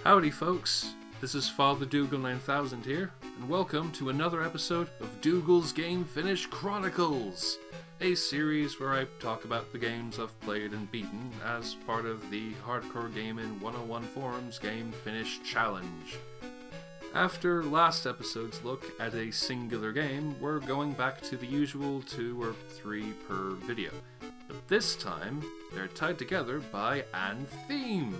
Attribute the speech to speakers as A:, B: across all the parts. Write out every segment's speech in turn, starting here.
A: Howdy folks, this is Father Dougal 9000 here, and welcome to another episode of Dougal's Game Finish Chronicles, a series where I talk about the games I've played and beaten as part of the Hardcore Gaming 101 Forums Game Finish Challenge. After last episode's look at a singular game, we're going back to the usual 2 or 3 per video, but this time they're tied together by an theme.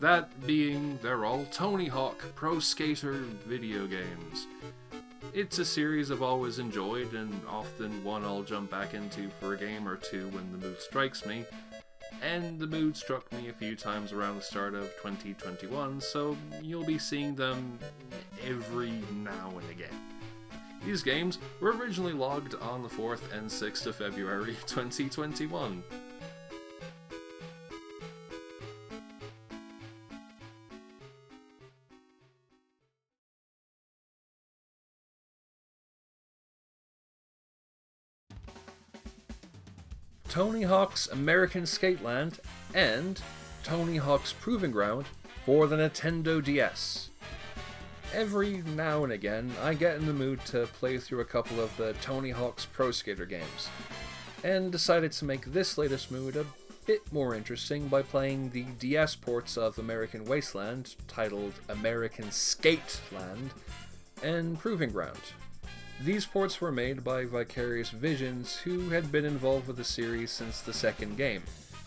A: That being, they're all Tony Hawk Pro Skater video games. It's a series I've always enjoyed, and often one I'll jump back into for a game or two when the mood strikes me. And the mood struck me a few times around the start of 2021, so you'll be seeing them every now and again. These games were originally logged on the 4th and 6th of February 2021. Tony Hawk's American Sk8land and Tony Hawk's Proving Ground for the Nintendo DS. Every now and again, I get in the mood to play through a couple of the Tony Hawk's Pro Skater games, and decided to make this latest mood a bit more interesting by playing the DS ports of American Wasteland, titled American Sk8land, and Proving Ground. These ports were made by Vicarious Visions, who had been involved with the series since the second game,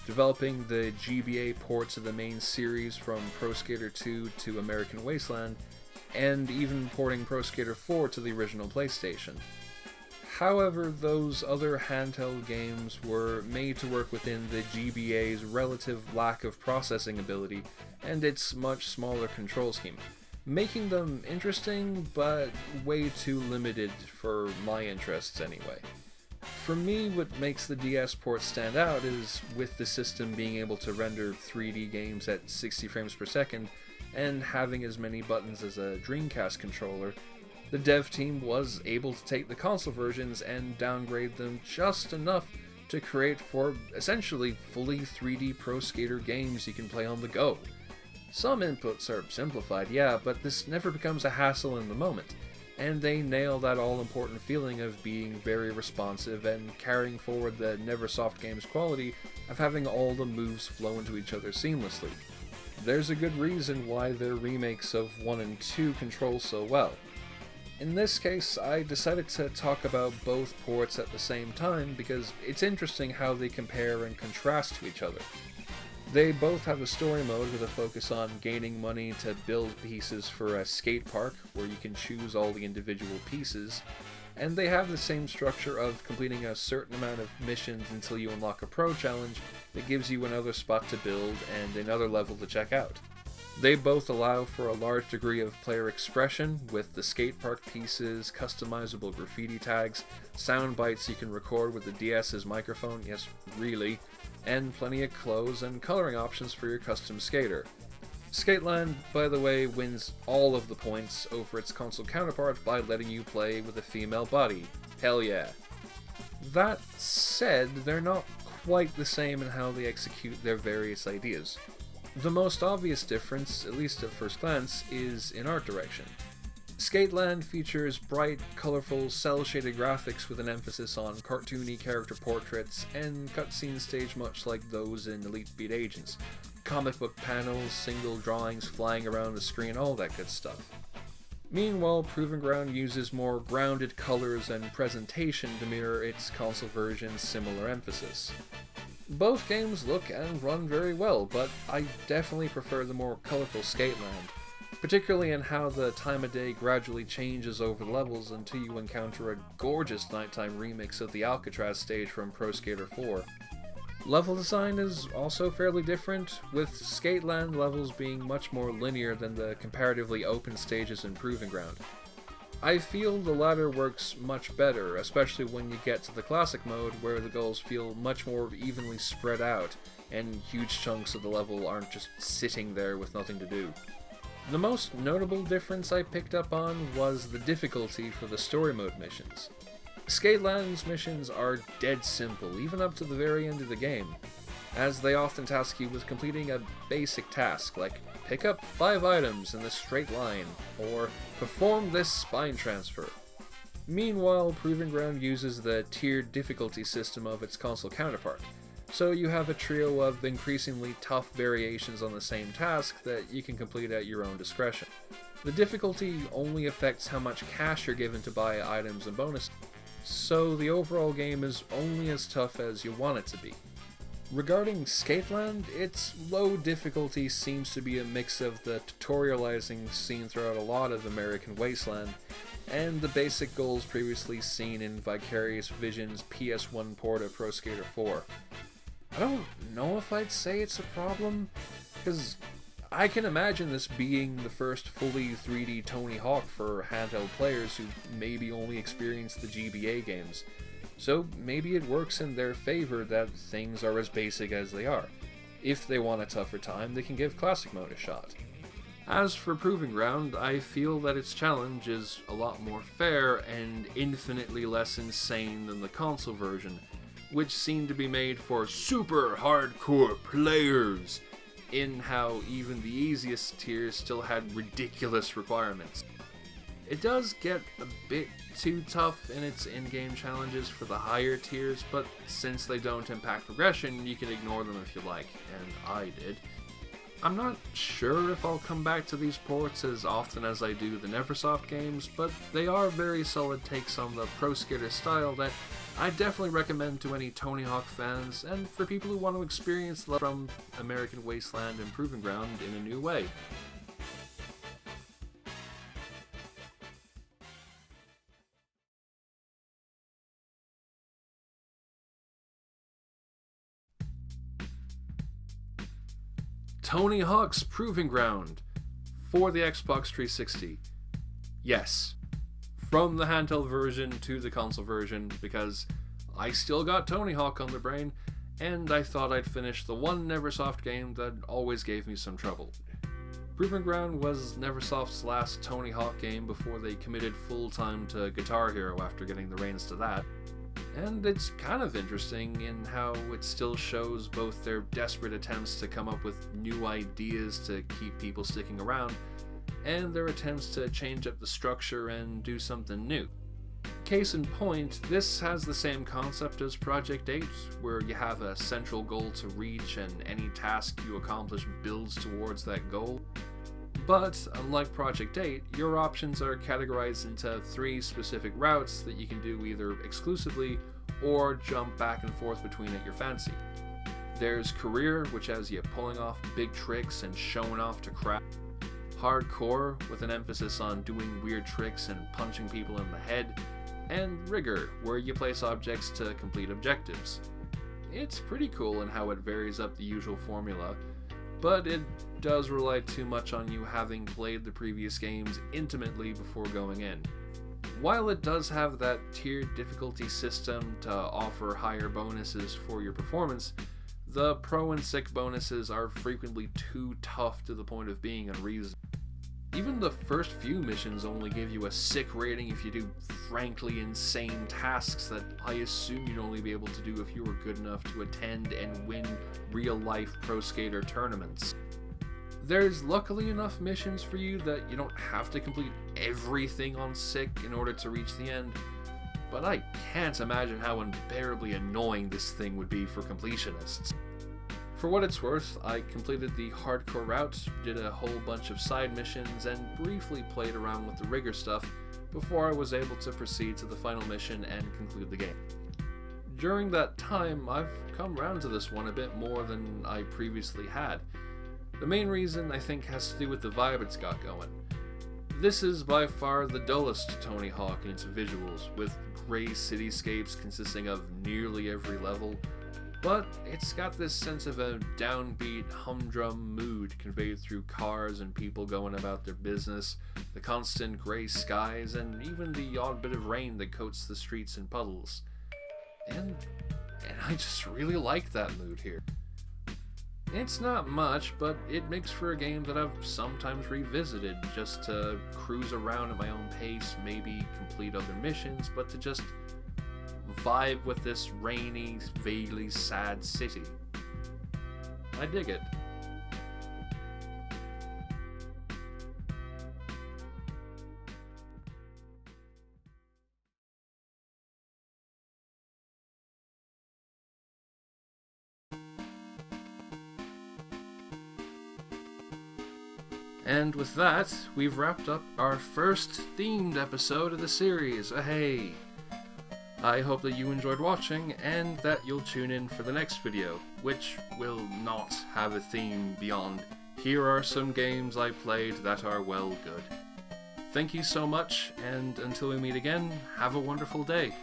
A: developing the GBA ports of the main series from Pro Skater 2 to American Wasteland, and even porting Pro Skater 4 to the original PlayStation. However, those other handheld games were made to work within the GBA's relative lack of processing ability and its much smaller control scheme, making them interesting, but way too limited for my interests anyway. For me, what makes the DS port stand out is with the system being able to render 3D games at 60 frames per second and having as many buttons as a Dreamcast controller, the dev team was able to take the console versions and downgrade them just enough to create for essentially fully 3D Pro Skater games you can play on the go. Some inputs are simplified, yeah, but this never becomes a hassle in the moment, and they nail that all-important feeling of being very responsive and carrying forward the Neversoft game's quality of having all the moves flow into each other seamlessly. There's a good reason why their remakes of 1 and 2 control so well. In this case, I decided to talk about both ports at the same time because it's interesting how they compare and contrast to each other. They both have a story mode with a focus on gaining money to build pieces for a skate park where you can choose all the individual pieces, and they have the same structure of completing a certain amount of missions until you unlock a pro challenge that gives you another spot to build and another level to check out. They both allow for a large degree of player expression with the skate park pieces, customizable graffiti tags, sound bites you can record with the DS's microphone, yes really, and plenty of clothes and coloring options for your custom skater. Sk8land, by the way, wins all of the points over its console counterpart by letting you play with a female body. Hell yeah. That said, they're not quite the same in how they execute their various ideas. The most obvious difference, at least at first glance, is in art direction. Sk8land features bright, colorful, cel-shaded graphics with an emphasis on cartoony character portraits and cutscenes staged much like those in Elite Beat Agents. Comic book panels, single drawings flying around the screen, all that good stuff. Meanwhile, Proving Ground uses more grounded colors and presentation to mirror its console version's similar emphasis. Both games look and run very well, but I definitely prefer the more colorful Sk8land, particularly in how the time of day gradually changes over the levels until you encounter a gorgeous nighttime remix of the Alcatraz stage from Pro Skater 4. Level design is also fairly different, with Sk8land levels being much more linear than the comparatively open stages in Proving Ground. I feel the latter works much better, especially when you get to the classic mode where the goals feel much more evenly spread out and huge chunks of the level aren't just sitting there with nothing to do. The most notable difference I picked up on was the difficulty for the story mode missions. Sk8land's missions are dead simple, even up to the very end of the game, as they often task you with completing a basic task like pick up 5 items in the straight line, or perform this spine transfer. Meanwhile, Proving Ground uses the tiered difficulty system of its console counterpart, so you have a trio of increasingly tough variations on the same task that you can complete at your own discretion. The difficulty only affects how much cash you're given to buy items and bonuses, so the overall game is only as tough as you want it to be. Regarding Sk8land, its low difficulty seems to be a mix of the tutorializing seen throughout a lot of American Wasteland, and the basic goals previously seen in Vicarious Vision's PS1 port of Pro Skater 4. I don't know if I'd say it's a problem, because I can imagine this being the first fully 3D Tony Hawk for handheld players who maybe only experienced the GBA games, so maybe it works in their favor that things are as basic as they are. If they want a tougher time, they can give Classic Mode a shot. As for Proving Ground, I feel that its challenge is a lot more fair and infinitely less insane than the console version, which seemed to be made for super hardcore players, in how even the easiest tiers still had ridiculous requirements. It does get a bit too tough in its in-game challenges for the higher tiers, but since they don't impact progression, you can ignore them if you like, and I did. I'm not sure if I'll come back to these ports as often as I do the Neversoft games, but they are very solid takes on the Pro Skater style that I definitely recommend to any Tony Hawk fans, and for people who want to experience love from American Wasteland and Proving Ground in a new way. Tony Hawk's Proving Ground for the Xbox 360. Yes, from the handheld version to the console version, because I still got Tony Hawk on the brain, and I thought I'd finish the one Neversoft game that always gave me some trouble. Proving Ground was Neversoft's last Tony Hawk game before they committed full-time to Guitar Hero after getting the reins to that. And it's kind of interesting in how it still shows both their desperate attempts to come up with new ideas to keep people sticking around, and their attempts to change up the structure and do something new. Case in point, this has the same concept as Project 8, where you have a central goal to reach and any task you accomplish builds towards that goal. But, unlike Project 8, your options are categorized into 3 specific routes that you can do either exclusively or jump back and forth between at your fancy. There's Career, which has you pulling off big tricks and showing off to crowd. Hardcore, with an emphasis on doing weird tricks and punching people in the head. And Rigor, where you place objects to complete objectives. It's pretty cool in how it varies up the usual formula, but it does rely too much on you having played the previous games intimately before going in. While it does have that tiered difficulty system to offer higher bonuses for your performance, the Pro and Sick bonuses are frequently too tough to the point of being unreasonable. Even the first few missions only give you a sick rating if you do frankly insane tasks that I assume you'd only be able to do if you were good enough to attend and win real-life Pro Skater tournaments. There's luckily enough missions for you that you don't have to complete everything on Sick in order to reach the end, but I can't imagine how unbearably annoying this thing would be for completionists. For what it's worth, I completed the hardcore route, did a whole bunch of side missions, and briefly played around with the rigor stuff before I was able to proceed to the final mission and conclude the game. During that time, I've come around to this one a bit more than I previously had. The main reason, I think, has to do with the vibe it's got going. This is by far the dullest Tony Hawk in its visuals, with grey cityscapes consisting of nearly every level, but it's got this sense of a downbeat, humdrum mood conveyed through cars and people going about their business, the constant grey skies, and even the odd bit of rain that coats the streets and puddles. And I just really like that mood here. It's not much, but it makes for a game that I've sometimes revisited just to cruise around at my own pace, maybe complete other missions, but to just vibe with this rainy, vaguely sad city. I dig it. And with that, we've wrapped up our first themed episode of the series. Hey! I hope that you enjoyed watching, and that you'll tune in for the next video, which will not have a theme beyond "here are some games I played that are well good." Thank you so much, and until we meet again, have a wonderful day.